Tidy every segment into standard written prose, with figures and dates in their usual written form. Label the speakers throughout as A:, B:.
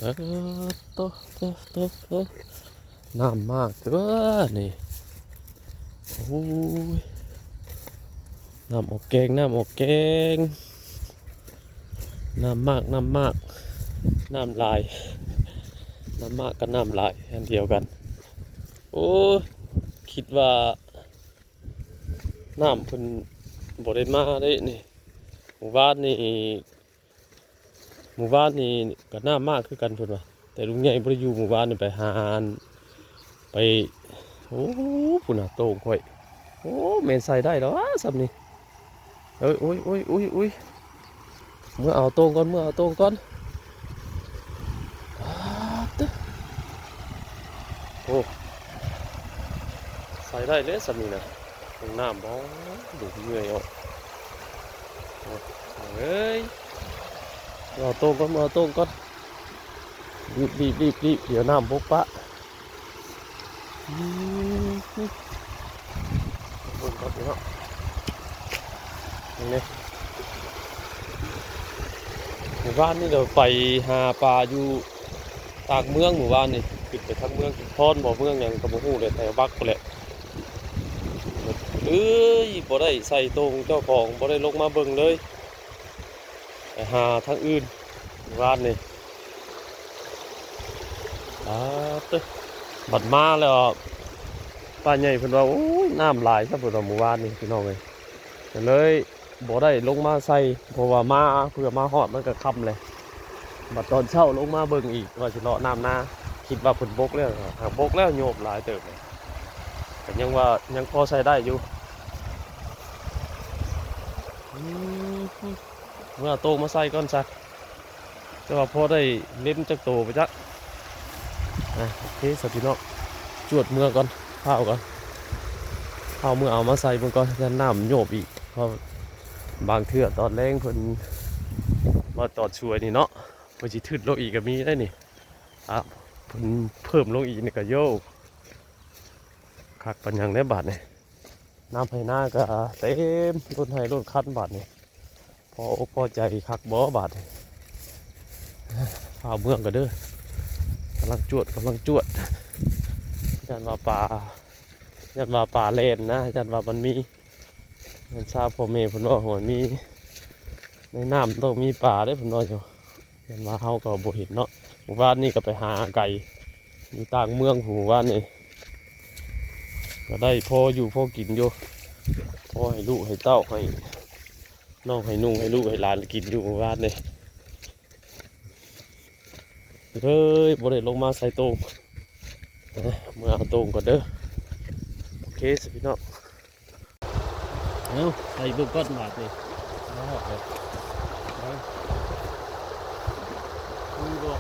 A: เออโตโตโตโตน้ำมากเด้อนี่โอ้ยน้ำออกแกงน้ำออกแกงน้ำมากน้ำมากน้ำลายน้ำมากกับน้ำลายอันเดียวกันโอ้ยคิดว่าน้ำเพิ่นบ่ได้มาได้นี่หมู่บ้านนี่หมู่บ้านนี่ก็น้ำมากคือกันเพิ่นว่าแต่ลุงใหญ่บ่ได้อยู่หมู่บ้านนี่ไปหาไปโอ้พุ่นน่ะโต่งข่อยโอ้แม่นใส่ได้แล้วซ้ำนี่เอ้ยโอ้ยโอ้ยโอ้ยโอ้ยเมื่อเอาโต่งก่อนเมื่อเอาโต่งก่อนป๊าดเด้อโอ้ใส่ได้เลยซ้ำนี่นะลงน้ำบ่ดูเหนื่อยออกโอ้เอ้ยเอาโต่งก่อนเอาโต่งก่อนรีบเดี๋ยวน้ำบกปะอืมโต่งก่อนเนาะนี่หมู่บ้านนี่เราไปหาปลาอยู่ตากเมืองหมู่บ้านนี่ขึ้นไปทางเมืองพอนบ่เมืองหยังก็บ่ฮู้เลยแถวบักพุ่นแหละเอ้ยบ่ได้ใส่ตรงเจ้าของบ่ได้ลงมาเบิ่งเลยไปหาทางอื่นหมู่บ้านนี่เด้อบัดมาแล้วป้าใหญ่เพิ่นว่าโอ้ยน้ำหลายซะเพิ่นว่าหมู่บ้านนี่พี่น้องเอ้ยก็เลยบ่ได้ลงมาใส่เพราะว่ามาเพื่อมาฮอดมันก็ค่ำเลยบัดตอนเช้าลงมาเบิ่งอีกว่าสิเลาะน้ำนาคิดว่าเพิ่นบกแล้วหากบกแล้วโยบหลายเติบเลยแต่ยังว่ายังพอใช้ได้อยู่อืมเมื่อโตมาใส่ก่อนซะแต่ว่าพอได้เล่นจักโตไปจักโอเคสวัสดีเนาะจวดเมื่อก่อนข้าวก่อนข้าวเมื่อเอามาใส่มันก็จะน้ำโยบอีกเพราะบางเทื่อตอนแรงเพิ่นมาตอดช่วยนี่เนาะเพิ่นสิทึดลงอีกก็มีได้นี่เพิ่นเพิ่มลงอีกนี่ก็โยกคักปัญญังได้บาทนี่น้ำไผหน้าก็เต็มรถไถรถคันบาทนี่พออกพอใจคักบ่บาทนี่ข้าวเมืองก็เด้อกำลังจวดยันว่าป่าเลนนะยันว่ามันมีมันทราบพ่อแม่เพิ่นว่าหัวมีในน้ำต้องมีป่าได้เพิ่นว่าอยู่ยันว่าเฮาก็บ่เห็นเนาะหมู่บ้านนี่ก็ไปหาไก่อยู่ต่างเมืองหมู่บ้านนี่ก็ได้พออยู่พอกินอยู่พอให้ลูกให้เต้าให้น้องให้นุ่งให้ลูกให้หลานกินอยู่หมู่บ้านนี่เฮ้ยบ่ได้ลงมาใส่โต่งเมื่อเอาโต่งก่อนเด้อโอเคสิพี่น้องเอาใส่เบิ่งก้อนบาดนี่เอาออกเลยเอาคุยบ่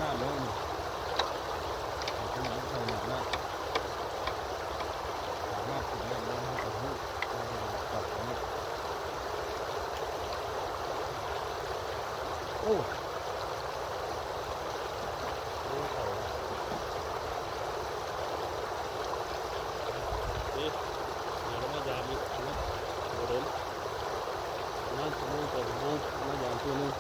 A: น้ำเลยต้องใส่หนักมากมากถึงแล้วนะโอ้โหตัดนี่โอ้นี่เดี๋ยวเรามายามอีกนะโดนนั่นชั่วโมงต่อชั่วโมงมายามตัวนึง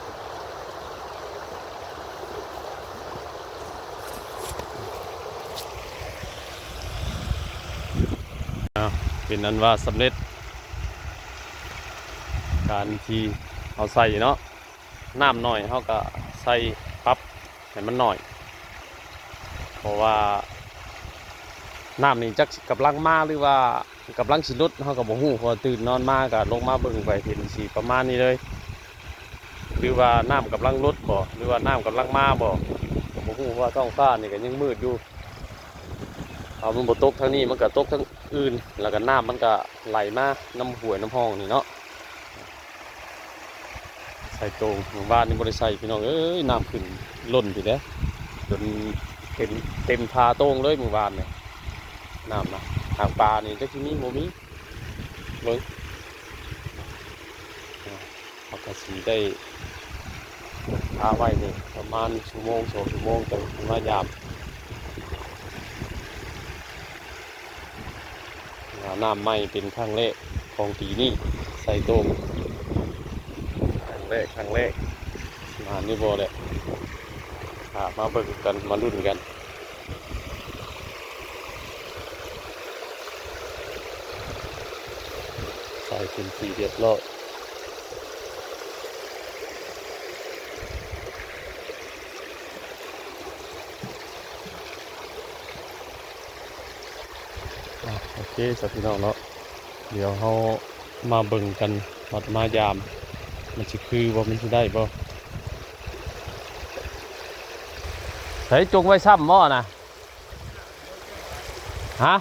A: เป็นนั้นว่าสำเร็จการที่เอาใส่เนาะน้ำหน่อยเขาก็ใส่ปั๊บให้มันหน่อยเพราะว่าน้ำนี่จักกำลังมาหรือว่ากำลังสิลดเขาก็บ่ฮู้พอตื่นนอนมาก็ลงมาเบิ่งไปเห็นสีประมาณนี้เลยหรือว่าน้ำกำลังลดบ่หรือว่าน้ำกำลังมาบ่บ่ฮู้ว่าท้องฟ้านี่ก็ยังมืดอยู่เอามันบ่ตกทางนี้มันก็ตกทางอื่นแล้วก็น้ำมันก็ไหลมาน้ำห้วยน้ำห้องนี่เนาะใส่ตรงหมู่บ้านนี่บ่ได้ใส่พี่น้องเอ้ยน้ำขึ้นล้นพี่เด้จนเต็มพาโต้งเลยหมู่บ้านเนี่ยน้ำนะทางปลานี่จักสิมีบ่มีเบิ่งเอากระสีได้พาไว้นี่ประมาณชั่วโมง2 ชั่วโมงจังมายามน้ำไหม้เป็นครั้งแรกของปีนี้ใส่ตรงครั้งแรกมานี่บ่ได้มาเบิ่งกันมาลุ้นกันใส่เป็นสีเรียบร้อยโอเคสัพี่น้องเนาะเดี๋ยวเขามาเบิ่งกันวัดมายามมันสิคือว่ามันสิได้บ่ใส่จงไว้ซ้ำหม้อนะฮะ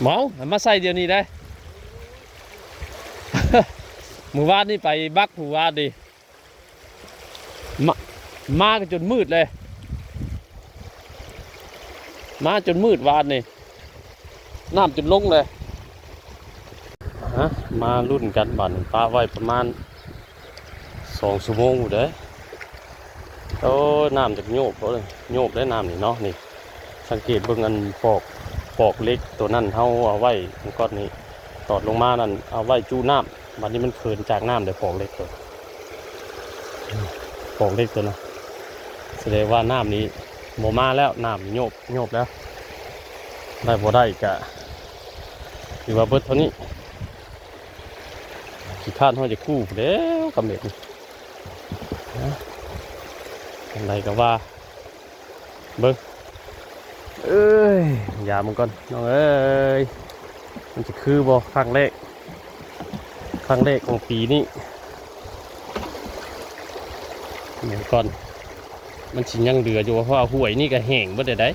A: หมอมาใส่เดี๋ยวนี้ได้ หมู่บ้านนี่ไปบักหมู่บ้านดิมากันจนมืดเลยมาจนมืดวานนี่น้ำจนลงเลยฮะมารุ่นกันบั่นปลาไว้ประมาณ2 ชั่วโมงอยู่เด้โอ้น้ำจะโยบเลยโยบได้น้ำนี่เนาะนี่สังเกตเบิ่งอันปอกเล็กตัวนั่นเท่าเอาไว้ก้อนนี้ตอดลงมานั่นเอาไว้จูน้ำบัดนี้มันเขินจากน้ำเดี๋ยวปอกเล็กตัวนะแสดงว่าน้ำนี้โมมาแล้วน้ำโยบแล้วได้บ่ได้กะหรือว่าเบิดเท่านี้ขี้ข้านเขาจะคู่แล้วกำเนิดอะไรก็ว่าเบิ้งเอ้ยอย่ามันก่อนน้องเอ้ยมันจะคือบ่ครั้งแรกของปีนี้เหมือนก่อนมันชิยังเหลืออยู่เพราะห่วยนี่ก็แห้งเบิดได้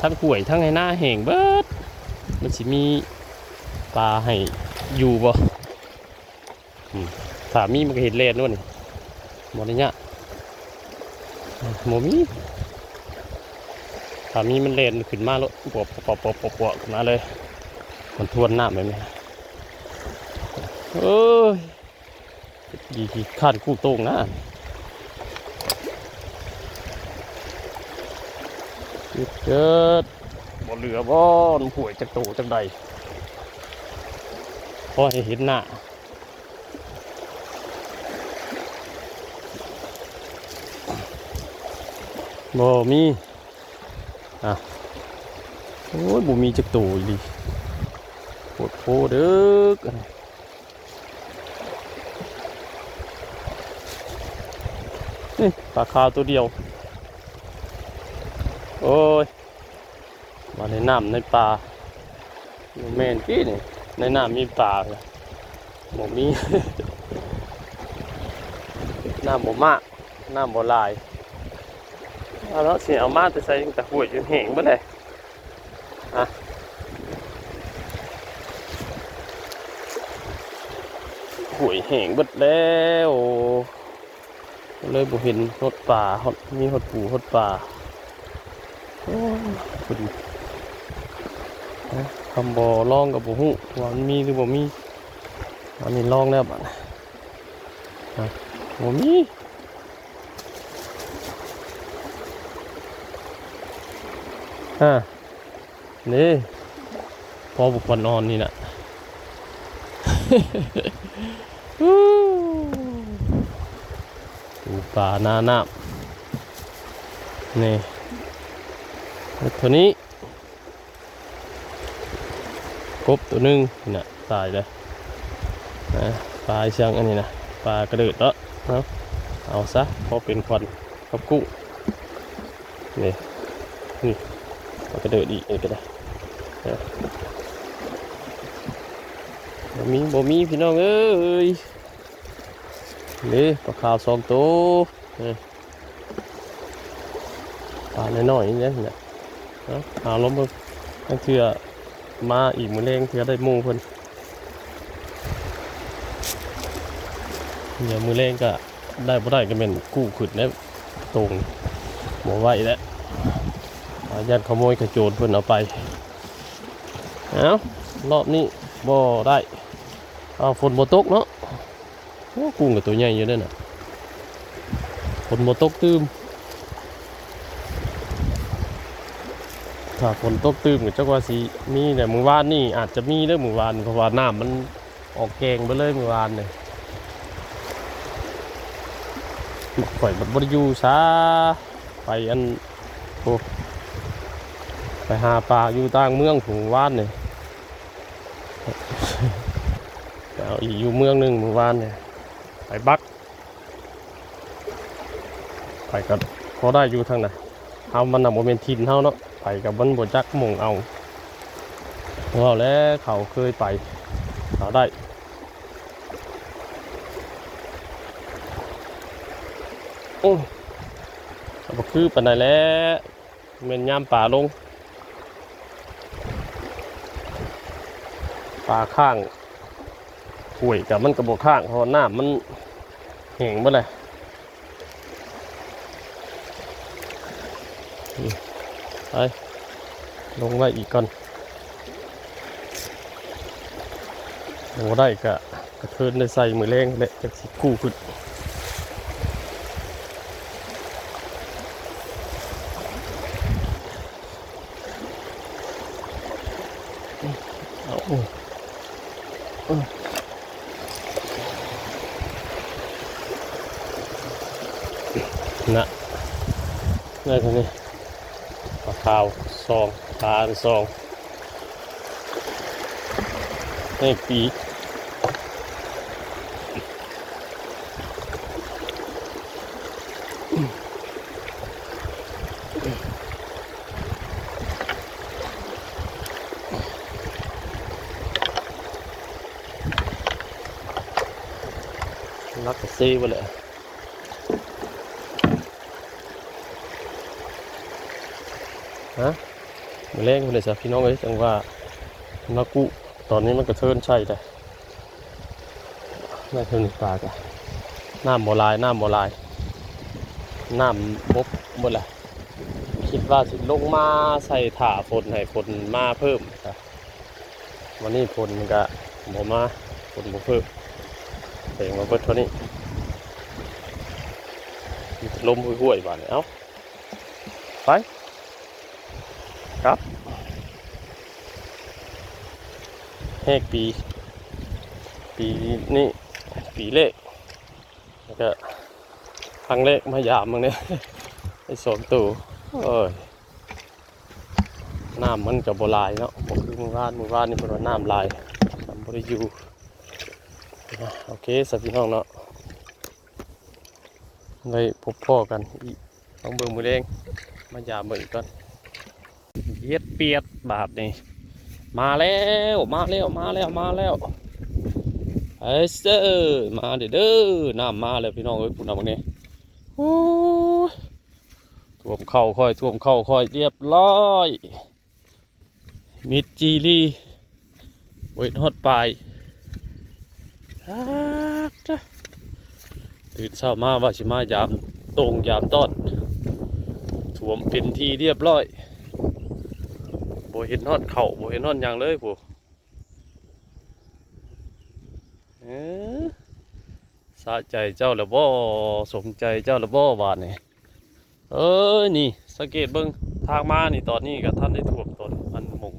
A: ทั้งห่วยทั้งให้หน้าแห้งเบิดมันสิมีปลาให้อยู่บ่ถ้ามีมันก็เห็นเลนนู่นหมดเลยเนี่ยโมมีถ้ามีมันเลนขึ้นมาแล้วปวขึ้นมาเลยมันทวนน้ำไปไหมเอ้ยดีขาดกู้โต้งนะเกิดบ่เหลือบ่น้ำห่วยจากโตจากใดพอให้เห็นหน้าบ่มีโอ้ยบ่มีจักโตอีโคตรโพเด้อนี่ปลาคาวตัวเดียวโอ้ยมาในน้ำในปลาแม่นพี่นี่ในน้ำมีปลาเลยบ่มี น้ำบ่มากน้ำบ่หลายเอาแล้วสิเอามาแต่ใส่แต่ห่วยจนแห้งบ่ได้ ห่วยแห้งเบิดแล้วเลยบ่เห็นหดป่ามีหดปูหดป่าโอ้พอดีคำบ่ลองกับบ่ฮู้ว่ามันมีหรือบ่มีอันนี้ลองแล้วบัดบ่มีนี่พอบุกวันนอนนี่นะดูป่าหน้าน้ำนี่ตัวนี้กบตัวหนึ่งนี่ตายเลยนะปลาเชียงอันนี้นะปลากระเดิดแล้วเอาซะพอเป็นควันกับกุ้งนี่ปลากระเดิดอีกก็ได้บ่มีพี่น้องเอ้ยนี่ปลาขาว2 ตัวปลาน้อยๆนี่เนี่ยเอาล้มมือตั้งเทื่อมาอีกมื้อแรงเทื่อได้หมู่เพิ่นเดี๋ยวมื้อแรงก็ได้บ่ได้ก็เป็นกู้ขึ้นแล้วตรงบ่ไหวแล้วยันขโมยขโจรเพิ่นเอาไปรอบนี้บ่ได้ฝนบ่ตกเนาะกุ้งกับตัวใหญ่อยู่ด้วยน่ะฝนบ่ตกตื้มถ้าฝนตกตื้มกับเจ้าว่าสิมีแต่มื้อวานนี่อาจจะมีเด้อมื้อวานเพราะว่าน้ำมันออกแกงไปเลยมื้อวานนี่ข่อยบ่ได้อยู่ซะไปไปหาปลาอยู่ต่างเมืองถึงวานนี่เอาอีกอยู่เมืองหนึ่งเมื่อวานเนี่ยไปบักไปกับพอได้อยู่ทางไหนเอามันนำโมเมนทินเท่าเนาะไปกับมันบดจักมงเอาเราแล้วเขาเคยไปเขาได้โอ้ก็คือปันไหนแล้วเม็นย่ำป่าลงป่าข้างห่วยกับมันกระบอกข้างเพราะน้ำมันแห้งหมดเลยไปลงไว้อีกก่อนโอ้ได้กระเทินได้ใส่มือแรงเลยจะสิคู่ขึ้นนะนี่ทีนี้ปลาขาว2 ปลา2นี่ปีลักกระซีไปเลยมาเล่นคนเดียวสิพี่น้องเอ้ยจังว่านากุตอนนี้มันกระเทินใช่แต่น่าเทินปลาจ้ะน้ำโบราณน้ำบกหมดแหละคิดว่าสิลงมาใส่ถ่าฝนให้ฝนมาเพิ่มจ้ะวันนี้ฝนมันก็บ่มาฝนบ่เพิ่มเสียงมาเบิดเท่านี้ลมห่วยๆบ้านเอ้าไปครับแหกปีนี่ปีเลขแล้วก็ครั้งเลขมายามมึงเนี่ยไอ้2 ตัวน้ำมันกับโบราณเนาะบอกคือมือวานนี่เป็นว่าน้ำลายทำบริยูโอเคสับพี่น้องเนาะได้พบพ่อกันอีกต้องเบิ่งมือเองมายามเบิ่งก่อนเย็ดเปียดบาทนี่มาแล้วไอ้เจ้มาเด้อน้ำมาแล้วพี่น้องเอ้ยปุ่นเอาตรงนี้โอ้ท่วมเข้าค่อยเรียบร้อยมิดจีรีเวทฮอตปลาย ตื่นเช้ามาว่าสิมายามตรงยามต้อนถ่วมเป็นที่เรียบร้อยบ่เห็นฮอดเข่าบ่เห็นฮอดหยังเลยผู้เอ้อสะใจเจ้าแล้วบ่สมใจเจ้าแล้วบ่บาดนี่นี่สังเกตเบิ่งทางมานี่ตอนนี้ก็ท่านได้ท่วมต้นอันหมง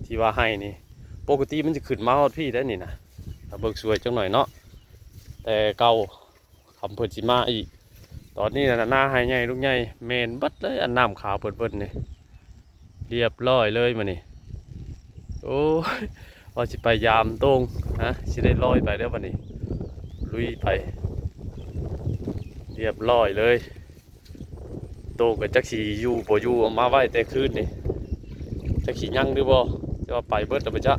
A: ที่ว่าให้นี่ปกติมันจะขึ้นมาฮอดพี่ได้นี่นะถ้าเบิ่งสวยจังหน่อยเนาะแต่เก่าคำเพิ่นสิมาอีกตอนนี้น่ะหน้าให้ใหญ่ลูกใหญ่เมนเบิดเลยอันน้ำขาวเปิดๆนี่เรียบร้อยเลยมานี่โอ้ยว่าสิไปยามตรงฮะสิได้ลอยไปแล้ววันนี้ลุยไปเรียบร้อยเลยโตกับจักสีอยู่บ่อยู่เอามาไว้แต่คืนนี่จักสียั่งหรือบ่จะว่าไปเบิดแล้วไปจ้ะ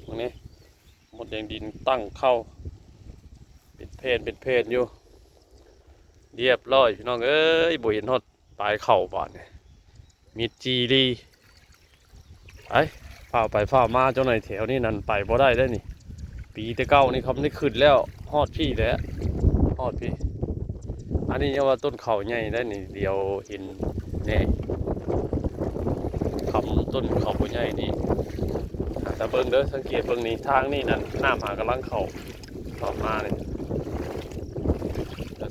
A: ตรงนี้หมดแดงดินตั้งเข้าเป็นเพนอยู่เรียบร้อยพี่น้องเอ้ยบ่เห็นฮอดปลายเข่าบาดนี่มิดจีรีไปฝ้ามาเจ้าหน่อยแถวนี้นั่นไปบ่ได้นี่ปีแต่เก้านี่เขาไม่ขึ้นแล้วฮอดพี่แล้วฮอดพี่อันนี้ยังว่าต้นเข่าใหญ่ได้นี่เดียวเห็นแน่คำต้นเข่าใหญ่นี่แต่เบิ่งเด้อสังเกตเบิ่งนี่ทางนี่นั่นน้ำหากำลังเข่ามาเลย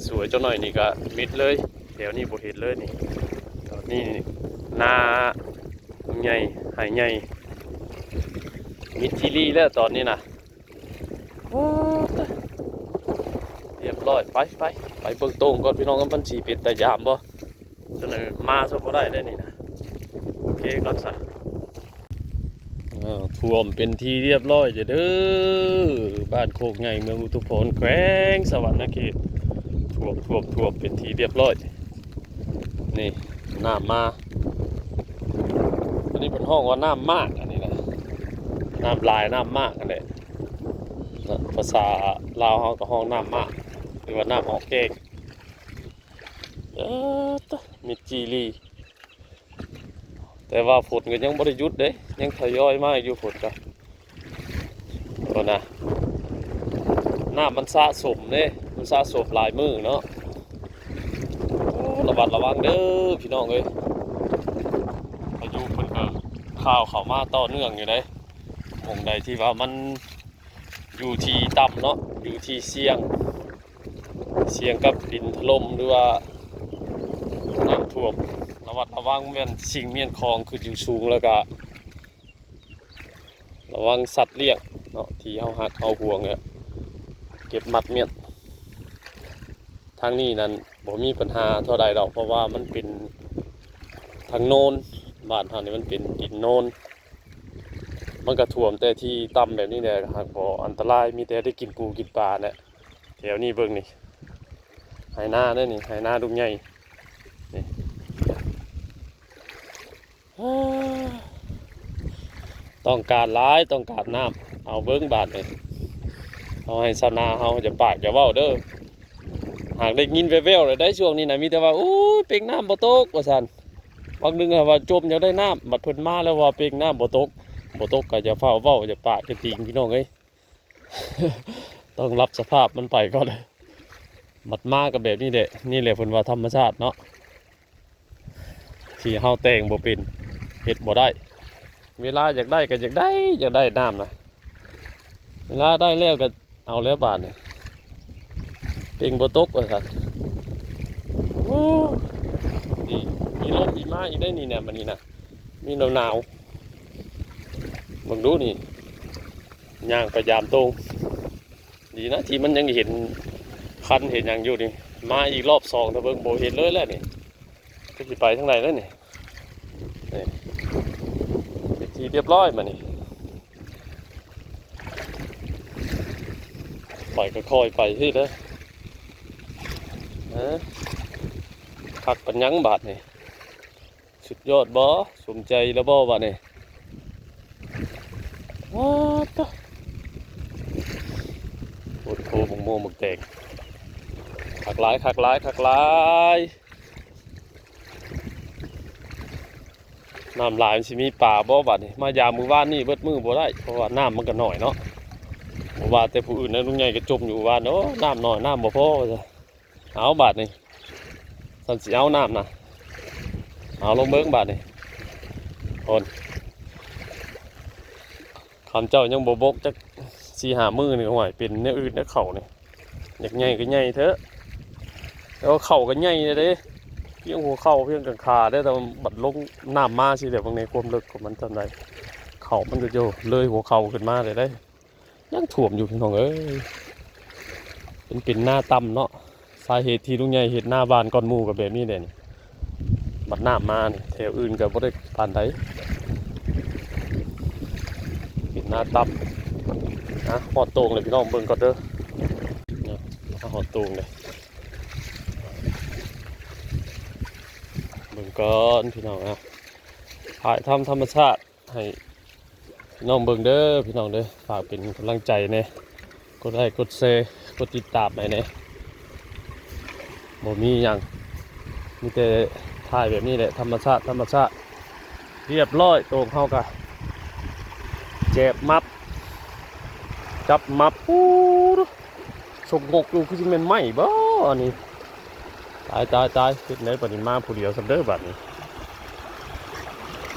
A: สวยเจ้าหน่อยนี่ก็มิดเลยแถวนี้บ่เห็นเลยนี่ตอนนี้นาใหญ่หายใหญ่มิดทีรีแล้วตอนนี้นะเรียบร้อยไปเบิ่งตรงก่อนพี่น้องกันบัญชีเป็นแต่ยามบ่จนมาซะบ่ได้เลยนี่นะโอเคก่อนซะท่วมเป็นที่เรียบร้อยเด้อบ้านโคกใหญ่เมืองอุทุมพรแขวงสวรรณเขตท่วมเป็นที่เรียบร้อยนี่น้ำมาอันนี้เป็นห้องว่าน้ำมากอันนี้นะน้ำลายน้ำมากกันเลยภาษาลาวเขาก็ห้องน้ำมากหรือว่าน้ำออกเก่งมิดจีรีแต่ว่าฝนก็ยังบริยุทธ์เด้ยังทยอยมากอยู่ฝนก็ก็นะน้ำมันสะสมเด้มันสะสมหลายมือเนาะระมัดระวังเด้อพี่น้องเอ้ยพายุเพิ่นก็ข่าวเข้ามาต่อเนื่องอยู่เลยหม้องใดที่ว่ามันอยู่ที่ต่ำเนาะอยู่ที่เสี่ยงกับดินถล่มหรือว่าน้ำท่วมระมัดระวังเมียนสิ่งเมียนคลองคืออยู่สูงแล้วก็ระวังสัตว์เลี้ยงเนาะที่เขาหักเขาห่วงเนี่ยเก็บมัดเมียนทางนี้นั้นบ่มีปัญหาเท่าใดดอกเพราะว่ามันเป็นทางโนนบ้านทางนี้มันเป็นดินโนนมันก็ท่วมแต่ที่ต่ำแบบนี้แหละหากบ่อันตรายมีแต่ได้กินปูกินปลาเนี่ยแถวนี้เบิ่งนี่ไหหน้าเนี่ยนี่ไหหน้าลูกใหญ่นี่ต้องการร้ายต้องการน้ำเอาเบิ้งบาทเลยเอาให้ชาวนาเอาจะปากจะเว้าเด้อหากได้ยินแว่วๆเลยได้ช่วงนี้นะมีแต่ว่าโอ้ยเป่งน้ำบ่ตกว่าซั่นบางนึงว่าจมอยากได้น้ำบัดเพิ่นมาแล้วว่าเป่งน้ำบ่ตกก็จะเฝ้าเว้าจะปากจะติงพี่น้องเอ้ย ต้องรับสภาพมันไปก่อนเลยบัดมากับแบบนี้แหละนี่แหละเพิ่นว่าธรรมชาติเนาะที่เฮาแต่งบ่เป็นเฮ็ดบ่ได้เวลาอยากได้ก็อยากได้น้ำนะเวลาได้แล้วก็เอาแล้วบาทเนี่ยเป่งบ่ตกว่าซั่นโอ้นี่มีลมมีมาอีกได้นี่เนี่ยมันนี่นะมีหนาวมึงดูนี่ย่างไปยามตรงดีนะที่มันยังเห็นคันเห็นอย่างอยู่นี่มาอีกรอบสองถ้าเบิ่งบ่เห็นเลยแล้วนี่ก็สิไปทางไหนแล้วนี่เป็นที่เรียบร้อยมานี่ไปก็ค่อยไปที่เด้อคักปัญญังบาทนี่สุดยอดบ่สมใจแล้วบ่บาทนี่ว้าวตะโอ้โหมงโมมงแตกคักหลายน้ำลายมันสิมีป่าบ่บาดนี่มายามมือว่านนี่เบิดมือบ่ได้เพราะว่าน้ำมันก็หน่อยเนาะ ว่าแต่ผู้อื่นนะลุงใหญ่ก็จมอยู่ว่าเนาะน้ำน้อยน้ำบ่พอจ้ะเอาบาทนี่สันสิเอาน้ำนะเอาลงเบิ้งบาทนี่คนคำเจ้ายังบกจัก4-5 มื้อนี่ห่วยเป็นเนี่ยอื่นเนี่ยเข่านี่อยากใหญ่ก็ใหญ่เถอะแล้วเข่าก็ใหญ่เลยเด้เพียงหัวเข่าเพียงกลางขาได้แต่บัดลงน้ำมาสิเดี๋ยวบางในความลึกของมันทำไรเข่ามันก็โยเลยหัวเข่าขึ้นมาเลยได้ยังถ่วมอยู่พี่น้องเอ้ยเป็นหน้าต่ำเนาะสาเหตุที่ลุงใหญ่เห็ดหน้าบ้านก้อนหมูกับแบบนี้เด่นบัดน้ำมานี่แถวอื่นกับบ่ได้ผ่านไดเป็นหน้าต่ำนะหอดโต่งเลยพี่น้องเบิ่งก่อนเด้อเนี่ยหอดโต่งเลยเบิ่งก่อนพี่น้องนะถ่ายทำธรรมชาติให้พี่น้องเบิ่งเด้อพี่น้องเด้อฝากเป็นกำลังใจเนี่ยกดไลค์กดแชร์กดติดตามไปเนี่ยบ่มีอย่างมีแต่ถ่ายแบบนี้แหละธรรมชาติเรียบร้อยโต่งเข้ากันเจ็บมับจับมับปูสกงกอยู่คือจะเป็นไหมบ่อันนี้ตายเป็นไหนปัจจุบันผู้เดียวสันเดอร์บัดนี้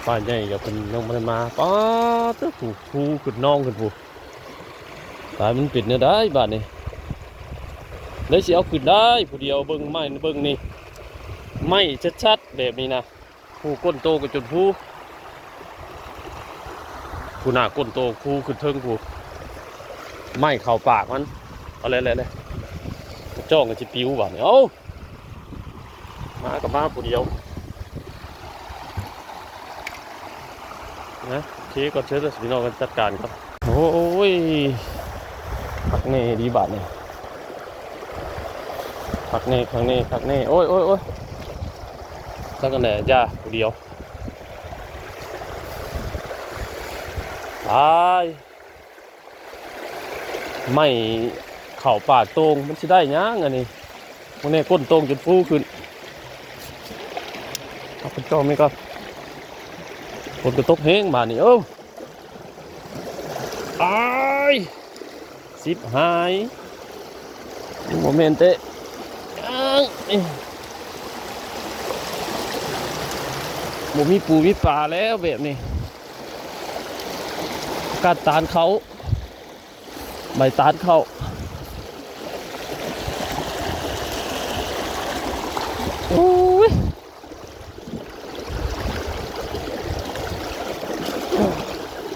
A: ป้าใหญ่กับเป็นน้องมันมาป้าเจ้าผู้ขึ้นน้องขึ้นผู้ตายมันปิดเนี่ยได้บัดนี้เลยสิเอาขึ้นได้ผู้เดียวเบิ่งไม้เบิ่งนี่ไม่ชัดๆแบบนี้นะผู้ก้นโตกับจุดผู้หน้าก้นโตผู้ขึ้นเทิงผู้ไม่เข่าปากมันอะไรจ้องกับจิปิวบ่เนี่ยเอามากับมาผู้เดียวนะโอเคก็เชิญพี่น้องกันจัดการครับโอ้ยพักเน่ดีบาทเนี่ยพักเน่โอ้ยสักกันแหน่จ้าผู้เดียวตายไม่เข่าปากตรงมันจะได้ยังอันนี้มันเนี่ยก้นตรงจนฟูขึ้นเอาเป็นจอไม่ก็คนกระตกแห้งมานี่โอ้ตายสิบหายโมเมนต์เตะหมูมีปูมีปลาแล้วแบบนี้กัดตานเขาใบตานเขาโอ้ย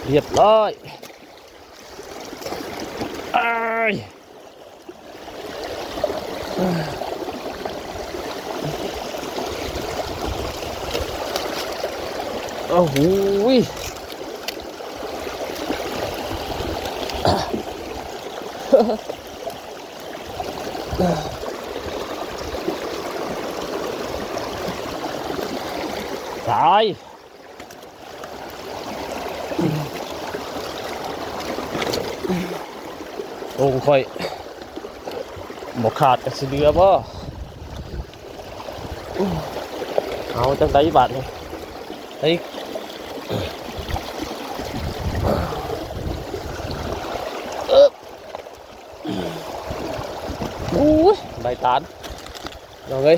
A: เรียบร้อยโอ้โหตายโอ้ค่อยบกขาดกับสิเดือบ่เอาจังไดบาดเลยเฮ้ยโอ้ยใบตาลเอาเลย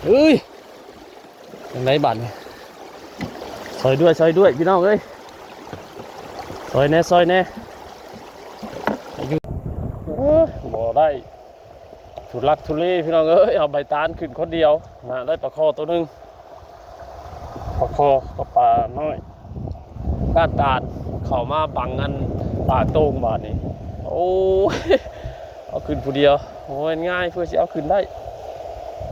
A: เฮ้ยยังไงบัตรซอยด้วยพี่น้องเอ้ยซอยแน่บ่ได้ทุลักทุเลพี่น้องเอ้ยเอาใบตาลขึ้นคนเดียวนะได้ปลาคอตัวนึงปลาคอกับปลาน้อยก้านตาลเข้ามาบังอันปลาโต้งบาทนี่โอ้เอาขึ้นผู้เดียวโอ้ยง่ายเพื่อจะเอาขึ้นได้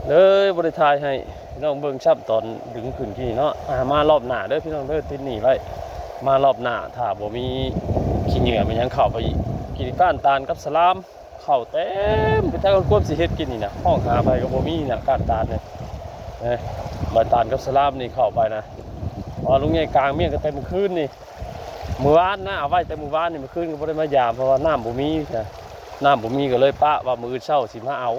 A: เลยบริทายให้พี่น้องเบิ่งชับตอนดึงขึ้นกี่เนาะมารอบหน้าเด้อพี่น้องเด้อติดหนีไว้มารอบหน้าถ้าบ่มีขี้เหงื่อมันยังเข้าไปกินก้านตาลกับสลามเข้าเต็มไปทั้งควบสิเฮ็ดกินนี่นะห้องหาไปกับบ่มีเนี่ยก้านตาลเนี่ยใบตาลกับสลามนี่เข้าไปนะพอลุงใหญ่กลางเมี่ยงก็เต็มคืนนี่มื้อวานนะเอาไว้แต่มื้อวานนี่มื้อคืนก็บ่ได้มายามเพราะว่าน้ำบ่มีนะน้ำบ่มีก็เลยปะว่ามื้อเช้าสิมาเอา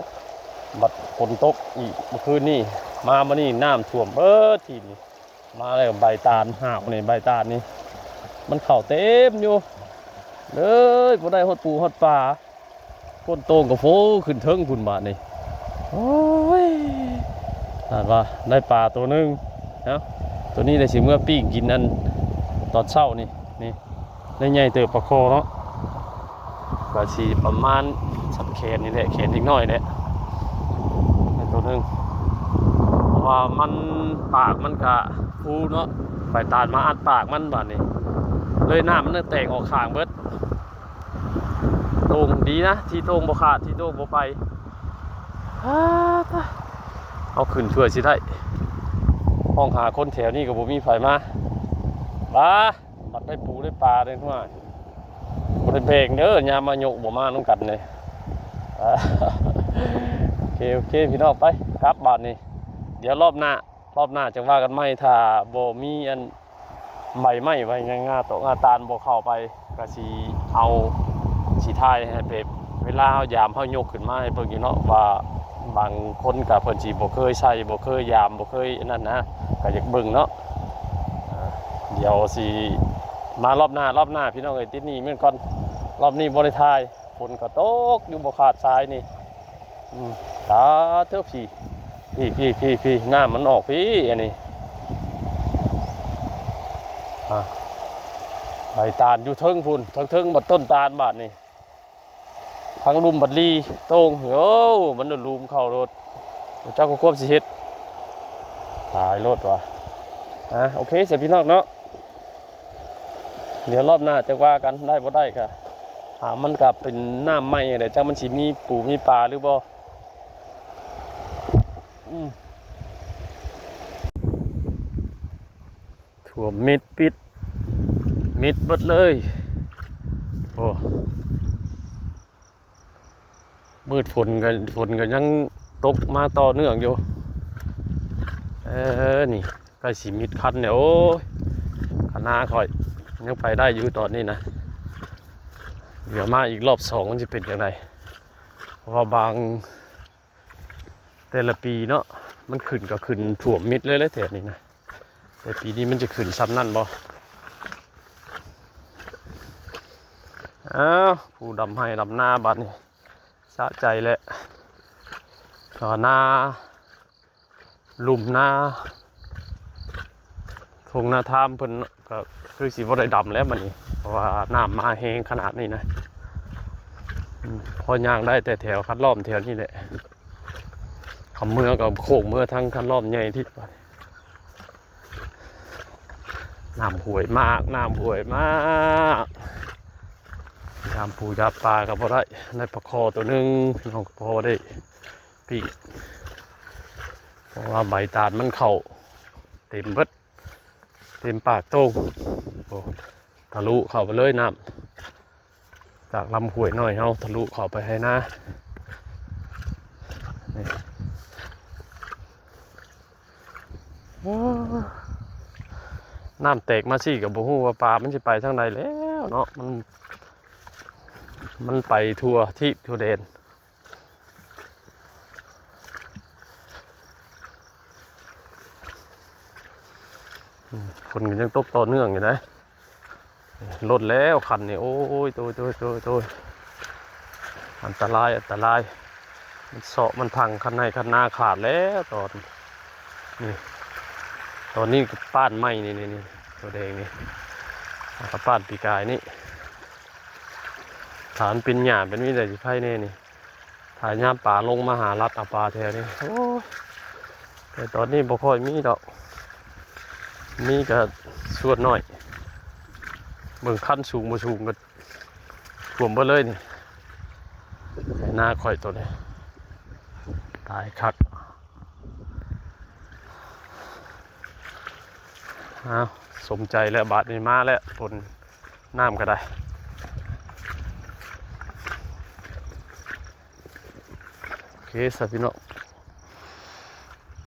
A: บัดฝนตกอีกเมื่อคืนนี่มานี่น้ำท่วมเบิดทีนี่มาเลยใบตาลห่าวนี่ใบตาลนี่มันเข่าเต็มอยู่เลยบ่ได้ฮอดปูฮอดปลาก้นโตงกับโฟขึ้นเทิงคุณบาทนี่โอ้ยอ่านว่าได้ปลาตัวนึงนะตัวนี้ได้สิเมื่อปิ้งกินนั่นตอนเช้านี่ได้ใหญ่เติบปลาคอเนาะก็สิประมาณสับแขนนี่แหละแขนนิดหน่อยแหละตัวนึงเพราะว่ามันปากมันกะฟูเนาะใบตาลมาอัดปากมันบาดนี่เลยหน้ามันแตกออกข้างเบิดโต่งดีนะที่โต่งบ่ขาดที่โต่งบ่ไปเอาขึ้นช่วยสิได้ห้องหาคนแถวนี้กับบ่มีไฟมาบ้าบัดได้ปูได้ปลาได้ทั่วบ่ได้เพลงเด้อยามมาโยกบ่มาน้ำกันเลยโอเคพี่น้องไปครับบาทนี้เดี๋ยวรอบหน้าจะว่ากันไม่ถ้าบ่มีอันใบไม้ไว้ง่าตกงาตาลบ่เข้าไปก็สิเอาสีท้ายให้แบบเวลาเฮายามเฮายกขึ้นมาให้เบิ่งอยู่เนาะว่าบางคนกับเพิ่นสิบ่เคยใช้บ่เคยยามบ่เคยนั่นนะก็อยากเบิ่งเนาะเดี๋ยวสิมารอบหน้าพี่น้องเอ้ยติดนี่เหมือนก่อนรอบนี้บ่ได้ถ่ายฝนก็ตกอยู่บ่ขาดสายนี่ตาเท่าพี่น้ำมันออกพี่อันนี้ใบตาลอยู่เทิงพุ่นเทิงบัดต้นตาลบาดนี่ทั้งลุมบัดลีโต้งโอ้มันโดนลุมเข้ารถเจ้าก็ควบสิเฮ็ดตายรถว่ะโอเคเสร็จพี่น้องเนาะเดี๋ยวรอบหน้าจะว่ากันได้บ่ได้ค่ะมันกลับเป็นน้ำไหม้เดี๋ยวเจ้ามันสิมีปูมีปลาหรือบ่ถ่วมมิดปิดมิดเบิดเลยโอ้มืดฝนกันยังตกมาต่อเนื่องอยู่นี่ใกล้สิมิดคันเนี่ยโอ้ยขนาค่อยยังไปได้อยู่ตอนนี้นะเดี๋ยวมาอีกรอบ2มันจะเป็นยังไงเพราะว่าบางแต่ละปีเนาะมันขึ้นก็ขึ้นถ่วมมิดเลยแถวนี้นะแต่ปีนี้มันจะขึ้นซ้ำนั่นบ่ผู้ดำให้ดำหน้าบัดนี่สะใจแหละต่อหน้าลุ่มหน้าทงหน้าท่ามเพิ่นก็คือสีบ่ได้ดำแล้วมันนี่เพราะว่าน้ำมาแห้งขนาดนี้นะพอย่างได้แต่แถวคันล้อมแถวนี้แหละคำเมื่อกับโค้งเมื่อทั้งคันล้อมใหญ่ที่น้ำห่วยมากน้ำปูยาปลากับบ่ได้ในปลาคอตัวนึงน้องพอได้ปีเพราะว่าใบตาลมันเข่าเต็มเบิดเต็มปากโต้งทะลุเข้าไปเลยน้ำจากลำห้วยน้อยเฮาทะลุเข้าไปให้นะน้ำแตกมาสิกับบ่ฮู้ว่าปลามันสิไปทางใดแล้วเนาะมันไปทั่วที่ทั่วแดนคนก็ยังตกต่อเนื่องอยู่นะลดแล้วคันนี่โอ้ยตัวอันตรายมันเสาะมันพังคันในคันหน้าขาดแล้วตอนนี้ก็ป้านไม้นี่ตัวแดงนี่กับป้านปีกายนี่ฐานเป็นหยาเป็นวิสัยไพ่เน่นี่ถ่ายหญ้าป่าลงมาหารัดเอาปลาแถวนี้โอ้แต่ตอนนี้บ่ค่อยมีดอกมีก็ส่วนน้อยเมืองขั้นสูงมาสูงก็ท่วมไปเลยนี่หน้าค่อยตัวนี้ตายคักสมใจแล้วบาดนี้มาแล้วฝนน้ำก็ได้โอเคสับพี่น้อง